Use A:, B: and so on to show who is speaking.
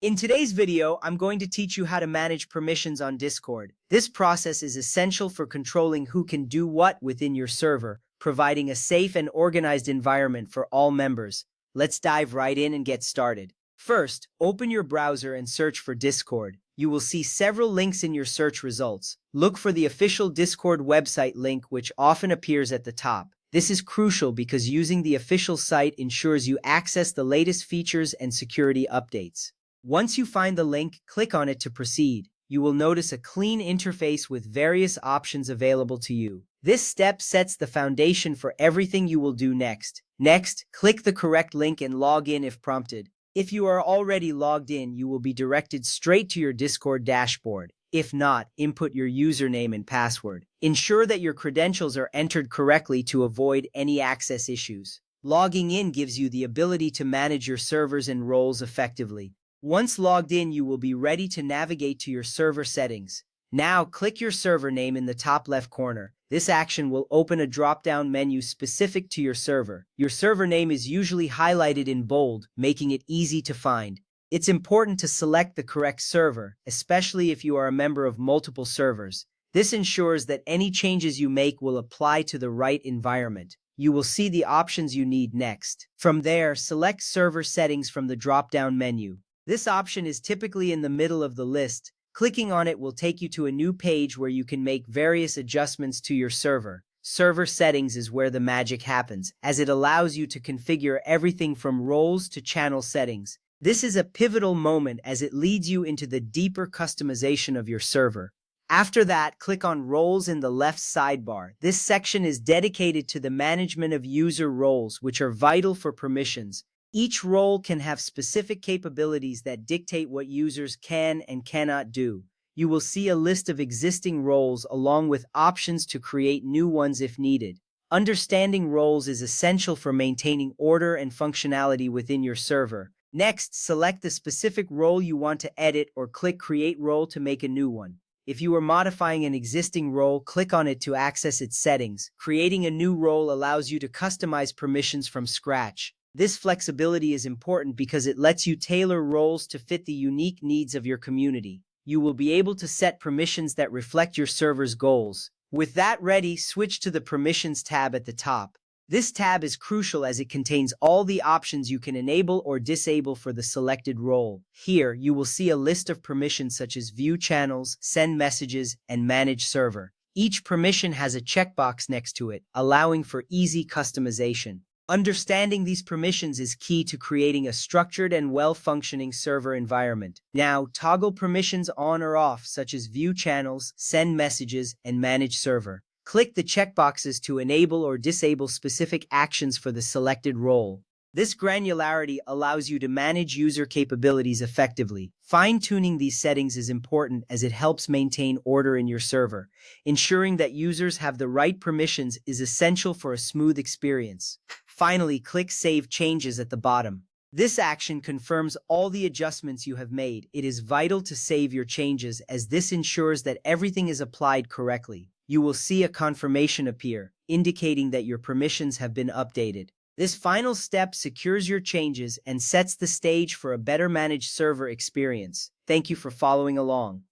A: In today's video, I'm going to teach you how to manage permissions on Discord. This process is essential for controlling who can do what within your server, providing a safe and organized environment for all members. Let's dive right in and get started. First, open your browser and search for Discord. You will see several links in your search results. Look for the official Discord website link, which often appears at the top. This is crucial because using the official site ensures you access the latest features and security updates. Once you find the link, click on it to proceed. You will notice a clean interface with various options available to you. This step sets the foundation for everything you will do next. Next, click the correct link and log in if prompted. If you are already logged in, you will be directed straight to your Discord dashboard. If not, input your username and password. Ensure that your credentials are entered correctly to avoid any access issues. Logging in gives you the ability to manage your servers and roles effectively. Once logged in, you will be ready to navigate to your server settings. Now, click your server name in the top left corner. This action will open a drop-down menu specific to your server. Your server name is usually highlighted in bold, making it easy to find. It's important to select the correct server, especially if you are a member of multiple servers. This ensures that any changes you make will apply to the right environment. You will see the options you need next. From there, select Server Settings from the drop-down menu. This option is typically in the middle of the list. Clicking on it will take you to a new page where you can make various adjustments to your server. Server settings is where the magic happens, as it allows you to configure everything from roles to channel settings. This is a pivotal moment as it leads you into the deeper customization of your server. After that, click on Roles in the left sidebar. This section is dedicated to the management of user roles, which are vital for permissions. Each role can have specific capabilities that dictate what users can and cannot do. You will see a list of existing roles along with options to create new ones if needed. Understanding roles is essential for maintaining order and functionality within your server. Next, select the specific role you want to edit or click Create Role to make a new one. If you are modifying an existing role, click on it to access its settings. Creating a new role allows you to customize permissions from scratch. This flexibility is important because it lets you tailor roles to fit the unique needs of your community. You will be able to set permissions that reflect your server's goals. With that ready, switch to the Permissions tab at the top. This tab is crucial as it contains all the options you can enable or disable for the selected role. Here, you will see a list of permissions such as View Channels, Send Messages, and Manage Server. Each permission has a checkbox next to it, allowing for easy customization. Understanding these permissions is key to creating a structured and well-functioning server environment. Now, toggle permissions on or off, such as View Channels, Send Messages, and Manage Server. Click the checkboxes to enable or disable specific actions for the selected role. This granularity allows you to manage user capabilities effectively. Fine-tuning these settings is important as it helps maintain order in your server. Ensuring that users have the right permissions is essential for a smooth experience. Finally, click Save Changes at the bottom. This action confirms all the adjustments you have made. It is vital to save your changes as this ensures that everything is applied correctly. You will see a confirmation appear, indicating that your permissions have been updated. This final step secures your changes and sets the stage for a better managed server experience. Thank you for following along.